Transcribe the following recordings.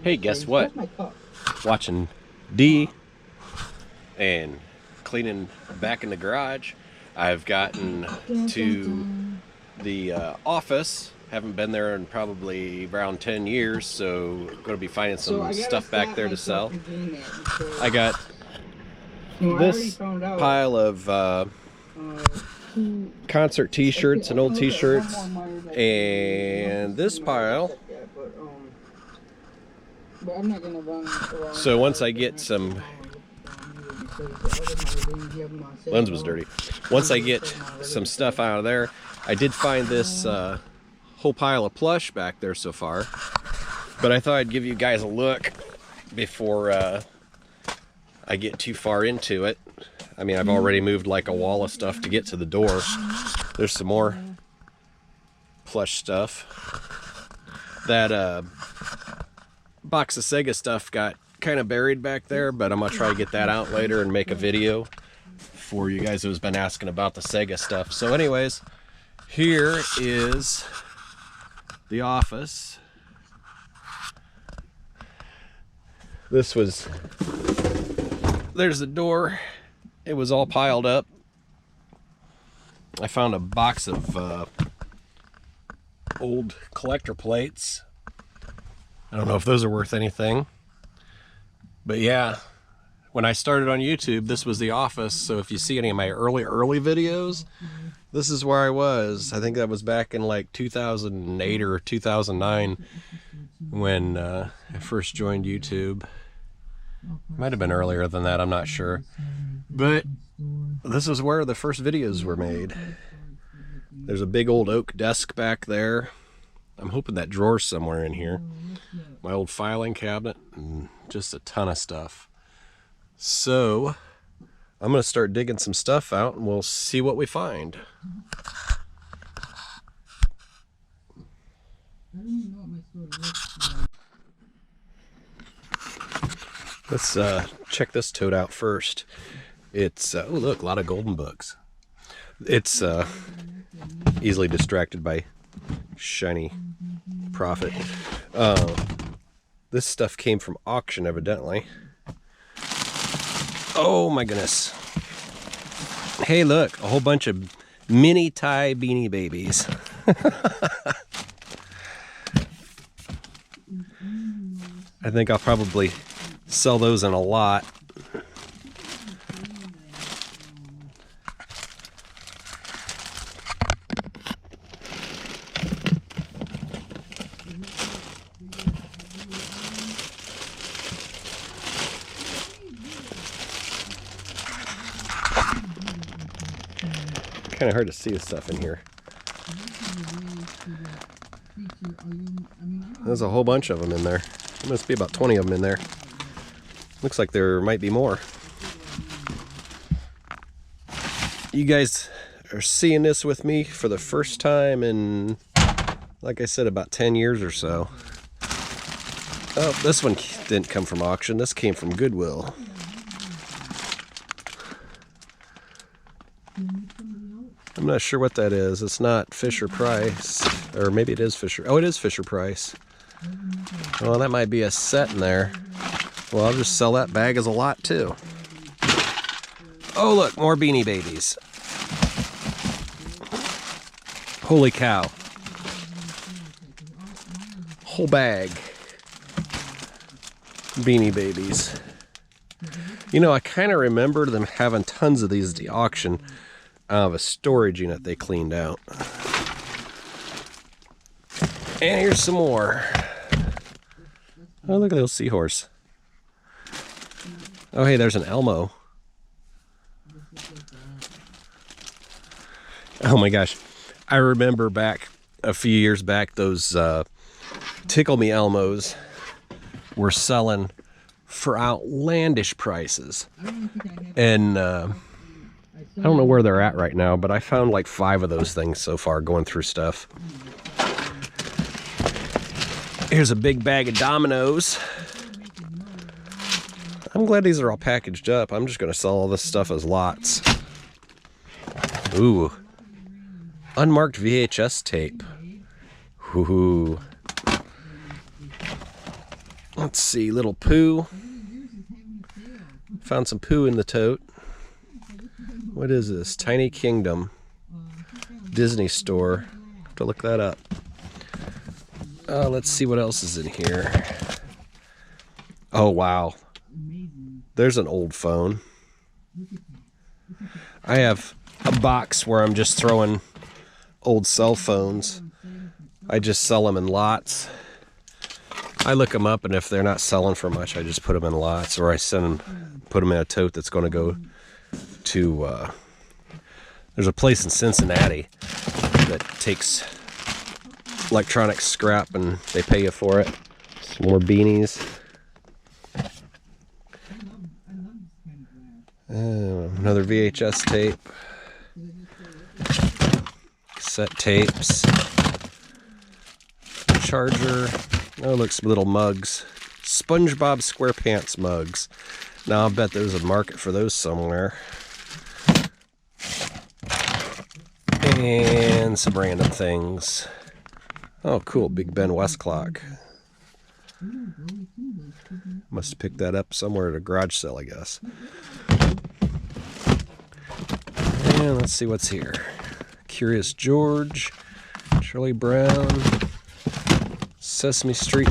Hey, guess what? Watching D and cleaning back in the garage. I've gotten to the office. Haven't been there in probably around 10 years, so going to be finding some stuff back there to sell. I got this pile of concert t-shirts and old t-shirts, and this pile. So once I get some, lens was dirty. Once I get some stuff out of there, I did find this whole pile of plush back there so far, but I thought I'd give you guys a look before I get too far into it. I mean, I've already moved like a wall of stuff to get to the door. There's some more plush stuff. That box of Sega stuff got kind of buried back there, but I'm gonna try to get that out later and make a video for you guys who's been asking about the Sega stuff. So anyways, here is the office. There's the door. It was all piled up. I found a box of old collector plates. I don't know if those are worth anything, but yeah, when I started on YouTube, this was the office. So if you see any of my early videos, this is where I was. I think that was back in like 2008 or 2009 when I first joined YouTube. Might have been earlier than that, I'm not sure. But this is where the first videos were made. There's a big old oak desk back there. I'm hoping that drawer's somewhere in here. My old filing cabinet and just a ton of stuff. So I'm gonna start digging some stuff out and we'll see what we find. Let's check this tote out first. It's oh look, a lot of golden books. It's easily distracted by shiny profit. This stuff came from auction evidently. Oh my goodness. Hey look, a whole bunch of mini tie Beanie Babies. I think I'll probably sell those in a lot. Kind of hard to see the stuff in here. There's a whole bunch of them in there. There must be about 20 of them in there. Looks like there might be more. You guys are seeing this with me for the first time in, like I said, about 10 years or so. Oh, this one didn't come from auction. This came from Goodwill. I'm not sure what that is. It's not Fisher Price, or maybe it is Fisher. Oh, it is Fisher Price. Well, that might be a set in there. Well, I'll just sell that bag as a lot too. Oh, look, more Beanie Babies. Holy cow. Whole bag. Beanie Babies. You know, I kind of remember them having tons of these at the auction out of a storage unit they cleaned out. And here's some more. Oh, look at those seahorse. Oh, hey, there's an Elmo. Oh my gosh. I remember back a few years back, those Tickle Me Elmos were selling for outlandish prices. And I don't know where they're at right now, but I found like 5 of those things so far going through stuff. Here's a big bag of Dominoes. I'm glad these are all packaged up. I'm just going to sell all this stuff as lots. Ooh. Unmarked VHS tape. Ooh. Let's see, little poo. Found some poo in the tote. What is this? Tiny Kingdom Disney store. Have to look that up. Let's see what else is in here. Oh, wow. There's an old phone. I have a box where I'm just throwing old cell phones. I just sell them in lots. I look them up, and if they're not selling for much, I just put them in lots, or I put them in a tote that's going to go to, there's a place in Cincinnati that takes electronic scrap and they pay you for it. Some more beanies. Another VHS tape. Cassette tapes. Charger. Oh, look, some little mugs. SpongeBob SquarePants mugs. Now, I'll bet there's a market for those somewhere. And some random things. Oh, cool. Big Ben West clock. Must have picked that up somewhere at a garage sale, I guess. And let's see what's here. Curious George. Charlie Brown. Sesame Street.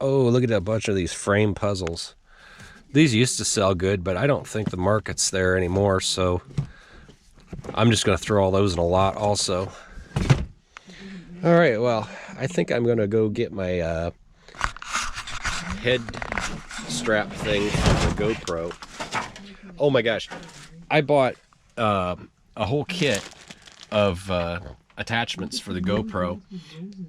Oh, look at a bunch of these frame puzzles. These used to sell good, but I don't think the market's there anymore, so I'm just going to throw all those in a lot also. All right, well, I think I'm going to go get my head strap thing for the GoPro. Oh my gosh. I bought a whole kit of attachments for the GoPro,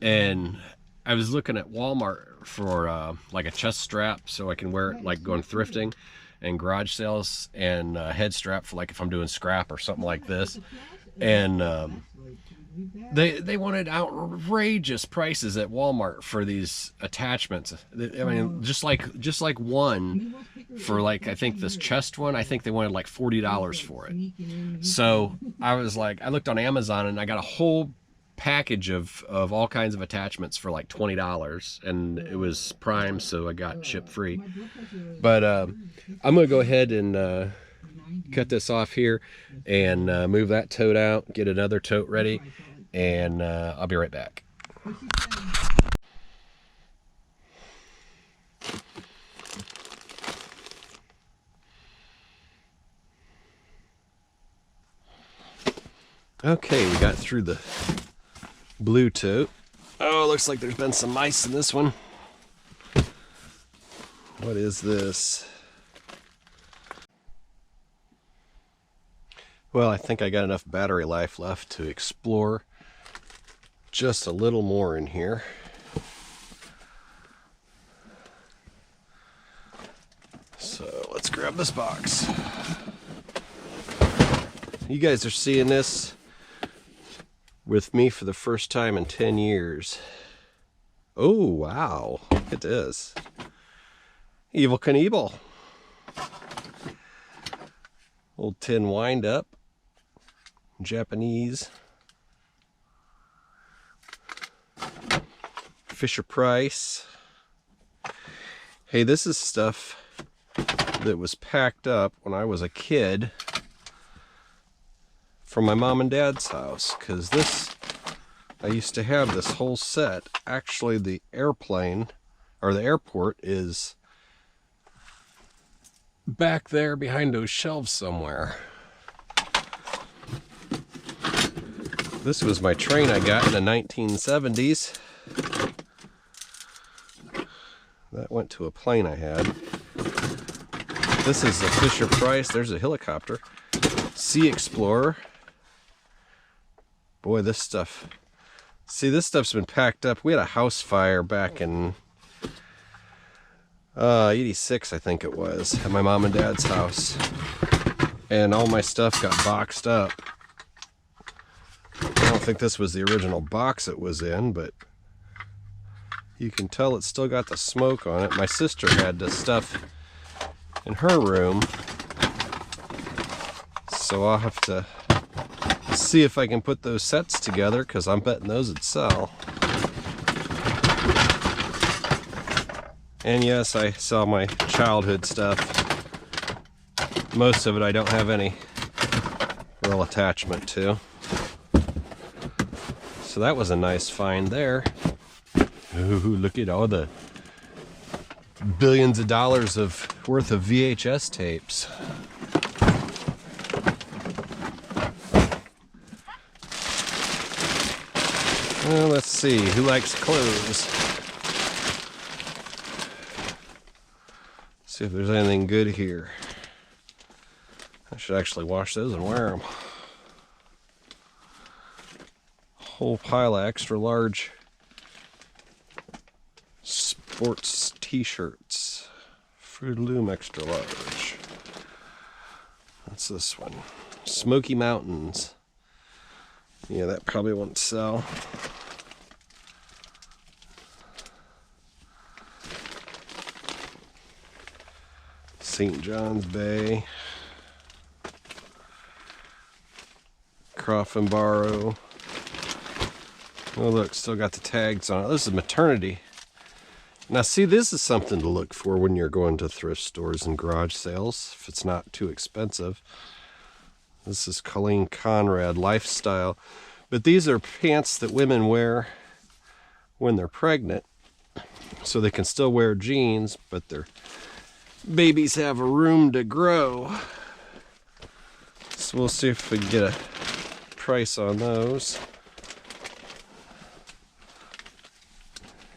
and I was looking at Walmart for like a chest strap so I can wear it like going thrifting and garage sales, and a head strap for like if I'm doing scrap or something like this. And they wanted outrageous prices at Walmart for these attachments. I mean, just like one for like, I think this chest one, I think they wanted like $40 for it. So I was like, I looked on Amazon and I got a whole package of all kinds of attachments for like $20, and it was Prime, so I got ship free. But I'm gonna go ahead and cut this off here and move that tote out, get another tote ready, and I'll be right back. Okay, we got through the blue tote. Oh, looks like there's been some mice in this one. What is this? Well, I think I got enough battery life left to explore just a little more in here. So let's grab this box. You guys are seeing this with me for the first time in 10 years. Oh, wow. Look at this. Evel Knievel. Old tin wind up. Japanese. Fisher Price. Hey, this is stuff that was packed up when I was a kid from my mom and dad's house, because this, I used to have this whole set. Actually, the airplane, or the airport, is back there behind those shelves somewhere. This was my train I got in the 1970s. That went to a plane I had. This is a Fisher Price. There's a helicopter. Sea Explorer. Boy, this stuff. See, this stuff's been packed up. We had a house fire back in 86, I think it was, at my mom and dad's house. And all my stuff got boxed up. I don't think this was the original box it was in, but you can tell it's still got the smoke on it. My sister had this stuff in her room, so I'll have to see if I can put those sets together, because I'm betting those would sell. And yes, I sell my childhood stuff. Most of it I don't have any real attachment to. So that was a nice find there. Ooh, look at all the billions of dollars worth of VHS tapes. Well, let's see, who likes clothes? See if there's anything good here. I should actually wash those and wear them. Whole pile of extra large sports t-shirts. Fruit of the Loom extra large. What's this one? Smoky Mountains. Yeah, that probably won't sell. St. John's Bay. Croft and Borrow. Oh look, still got the tags on it. This is maternity. Now see, this is something to look for when you're going to thrift stores and garage sales, if it's not too expensive. This is Colleen Conrad Lifestyle. But these are pants that women wear when they're pregnant. So they can still wear jeans, but their babies have a room to grow. So we'll see if we can get a price on those.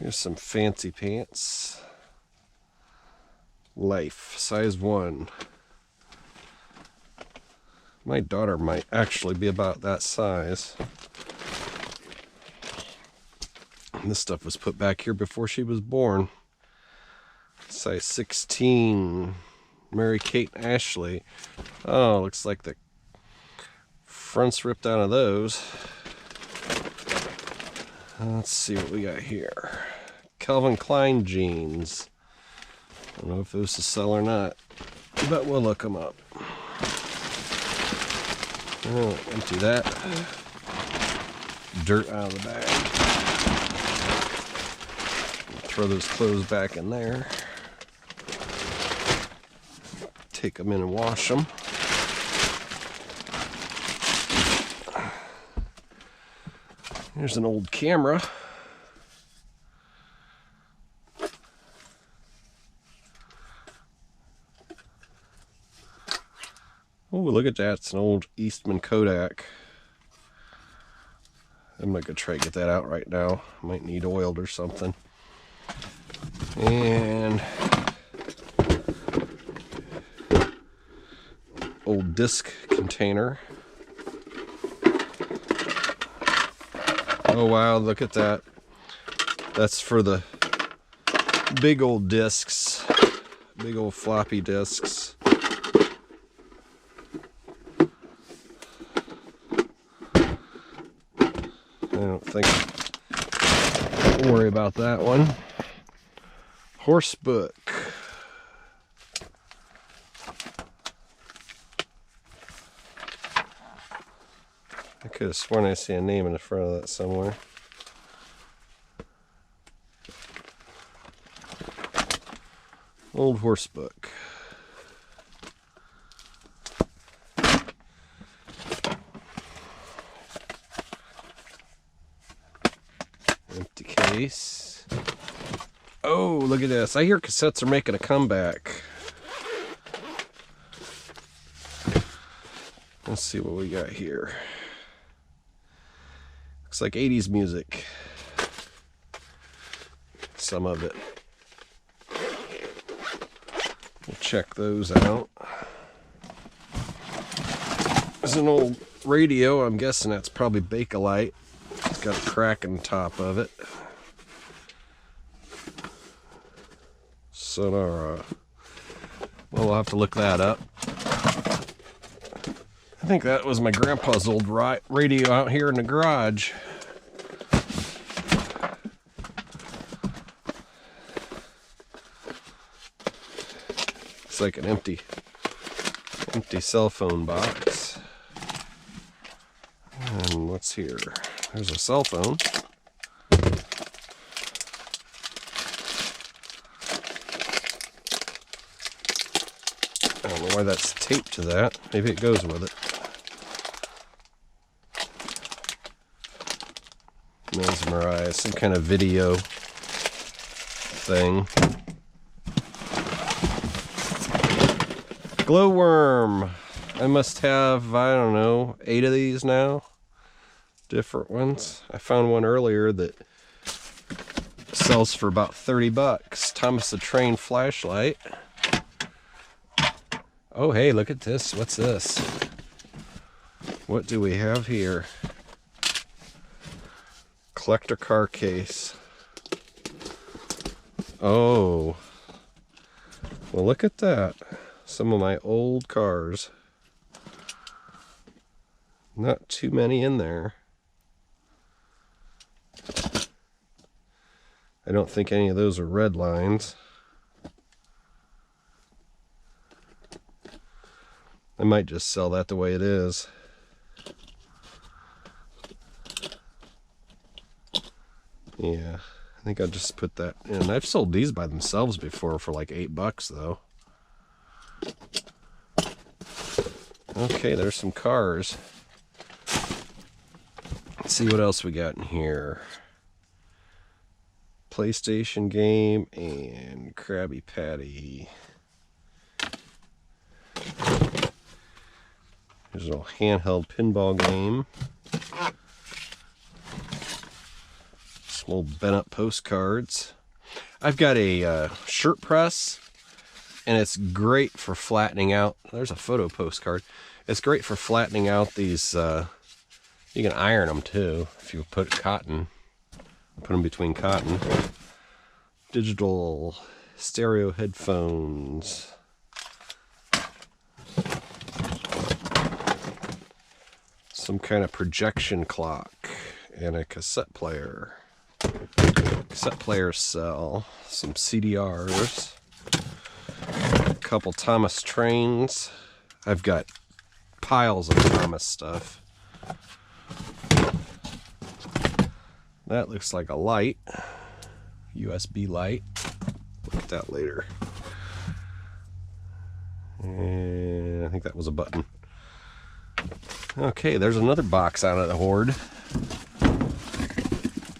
Here's some fancy pants. Life, size 1. My daughter might actually be about that size. And this stuff was put back here before she was born. Size 16. Mary Kate and Ashley. Oh, looks like the front's ripped out of those. Let's see what we got here. Calvin Klein jeans. I don't know if those will sell or not, but we'll look them up. Oh, empty that. Dirt out of the bag. Throw those clothes back in there. Take them in and wash them. Here's an old camera. Oh, look at that. It's an old Eastman Kodak. I'm not going to try to get that out right now. Might need oiled or something. And old disc container. Oh wow, look at that. That's for the big old discs. Big old floppy discs. I don't think I'll worry about that one. Horse book. I could have sworn I see a name in the front of that somewhere. Old horse book. Empty case. Oh, look at this. I hear cassettes are making a comeback. Let's see what we got here. Looks like 80s music. Some of it. We'll check those out. There's an old radio. I'm guessing that's probably Bakelite. It's got a crack in the top of it. Sonora. Well, we'll have to look that up. I think that was my grandpa's old radio out here in the garage. It's like an empty cell phone box. And what's here? There's a cell phone. I don't know why that's taped to that. Maybe it goes with it. Mesmerized, some kind of video thing. Glowworm. I must have, I don't know, 8 of these now. Different ones. I found one earlier that sells for about 30 bucks. Thomas the Train flashlight. Oh, hey, look at this. What's this? What do we have here? Collector car case. Oh. Well, look at that. Some of my old cars. Not too many in there. I don't think any of those are red lines. I might just sell that the way it is. Yeah, I think I'll just put that in. I've sold these by themselves before for like 8 bucks though. Okay, there's some cars. Let's see what else we got in here. PlayStation game and Krabby Patty. There's a little handheld pinball game. Some old bent up postcards. I've got a shirt press, and it's great for flattening out. There's a photo postcard. It's great for flattening out these. You can iron them too if you put cotton. Put them between cotton. Digital stereo headphones. Some kind of projection clock and a cassette player. Cassette players sell. Some CDRs. A couple Thomas trains. I've got piles of Thomas stuff. That looks like a light. USB light. Look at that later. And I think that was a button. Okay, there's another box out of the hoard.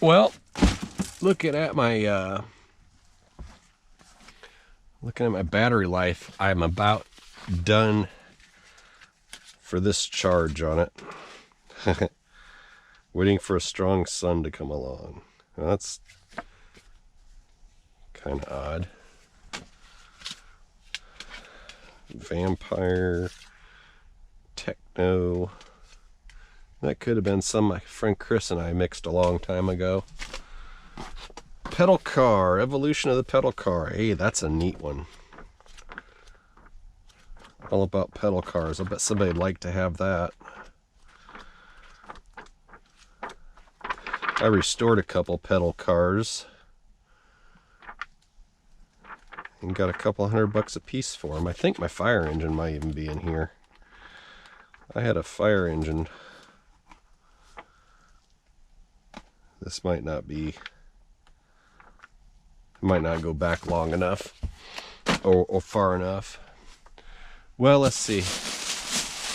Well, looking at my battery life, I'm about done for this charge on it. Waiting for a strong sun to come along. Well, that's kind of odd. Vampire, techno. That could have been some my friend Chris and I mixed a long time ago. Pedal car, evolution of the pedal car. Hey, that's a neat one. All about pedal cars. I bet somebody'd like to have that. I restored a couple pedal cars and got a couple $100 a piece for them. I think my fire engine might even be in here. I had a fire engine. This might not be, might not go back long enough or far enough. Well, let's see.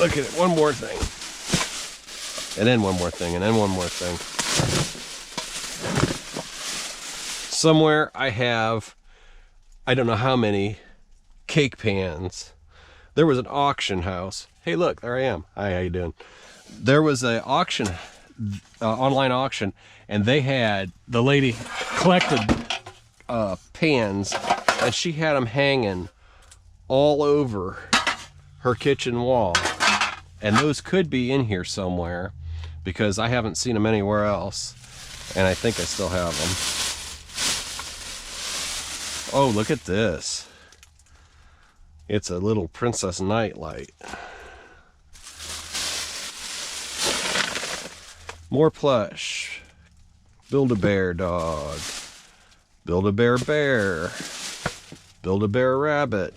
Look at it. One more thing. And then one more thing. And then one more thing. Somewhere I have, I don't know how many cake pans. There was an auction house. Hey, look, there I am. Hi, how you doing? There was an auction, online auction, and they had, the lady collected pans, and she had them hanging all over her kitchen wall. And those could be in here somewhere, because I haven't seen them anywhere else. And I think I still have them. Oh, look at this. It's a little Princess Nightlight. More plush. Build-A-Bear dog. Build-A-Bear bear. Build-A-Bear rabbit.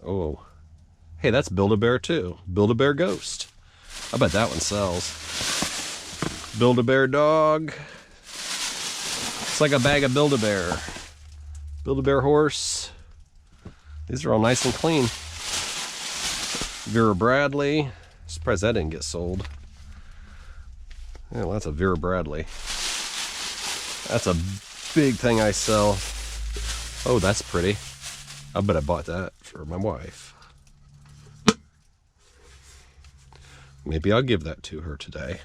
Oh. Hey, that's Build-A-Bear too. Build-A-Bear ghost. I bet that one sells. Build-A-Bear dog. It's like a bag of Build-A-Bear. Build-A-Bear horse. These are all nice and clean. Vera Bradley. Surprised that didn't get sold. Yeah, well, that's a Vera Bradley. That's a big thing I sell. Oh, that's pretty. I bet I bought that for my wife. Maybe I'll give that to her today.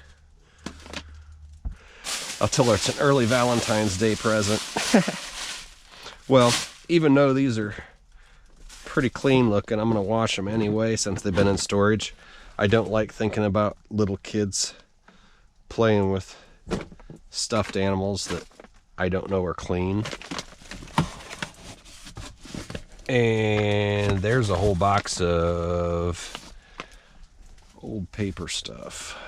I'll tell her it's an early Valentine's Day present. Well, even though these are pretty clean looking, I'm going to wash them anyway since they've been in storage. I don't like thinking about little kids playing with stuffed animals that I don't know are clean. And there's a whole box of old paper stuff.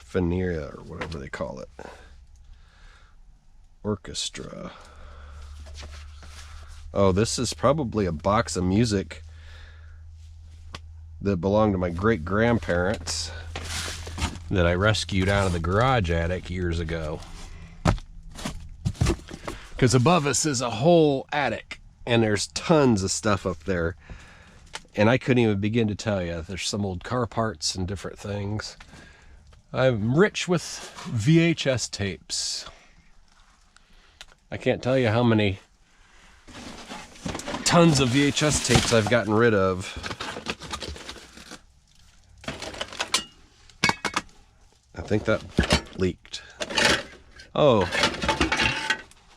Veneer or whatever they call it. Orchestra. Oh, this is probably a box of music that belonged to my great-grandparents that I rescued out of the garage attic years ago. Because above us is a whole attic, and there's tons of stuff up there. And I couldn't even begin to tell you. There's some old car parts and different things. I'm rich with VHS tapes. I can't tell you how many tons of VHS tapes I've gotten rid of. I think that leaked. Oh.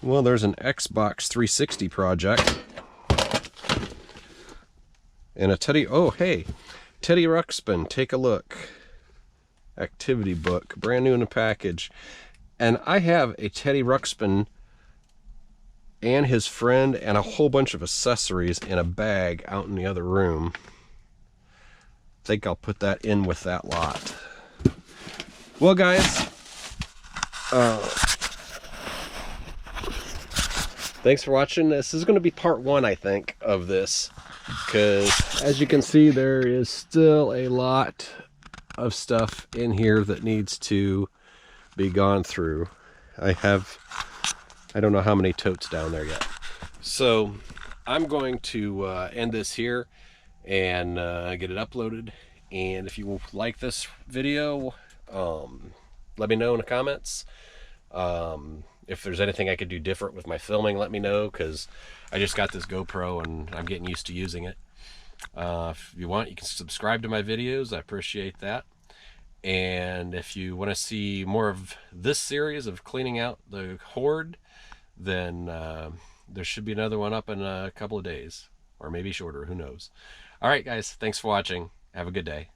Well, there's an Xbox 360 project. And a Teddy... Oh, hey. Teddy Ruxpin. Take a look. Activity book. Brand new in the package. And I have a Teddy Ruxpin and his friend and a whole bunch of accessories in a bag out in the other room. I think I'll put that in with that lot. Well, guys, thanks for watching. This is going to be part 1, I think, of this, because as you can see, there is still a lot of stuff in here that needs to be gone through. I don't know how many totes down there yet. So I'm going to end this here and get it uploaded. And if you like this video, let me know in the comments. If there's anything I could do different with my filming, let me know, because I just got this GoPro and I'm getting used to using it. If you want, you can subscribe to my videos. I appreciate that. And if you want to see more of this series of cleaning out the hoard, then there should be another one up in a couple of days, or maybe shorter, who knows. All right, guys, thanks for watching. Have a good day.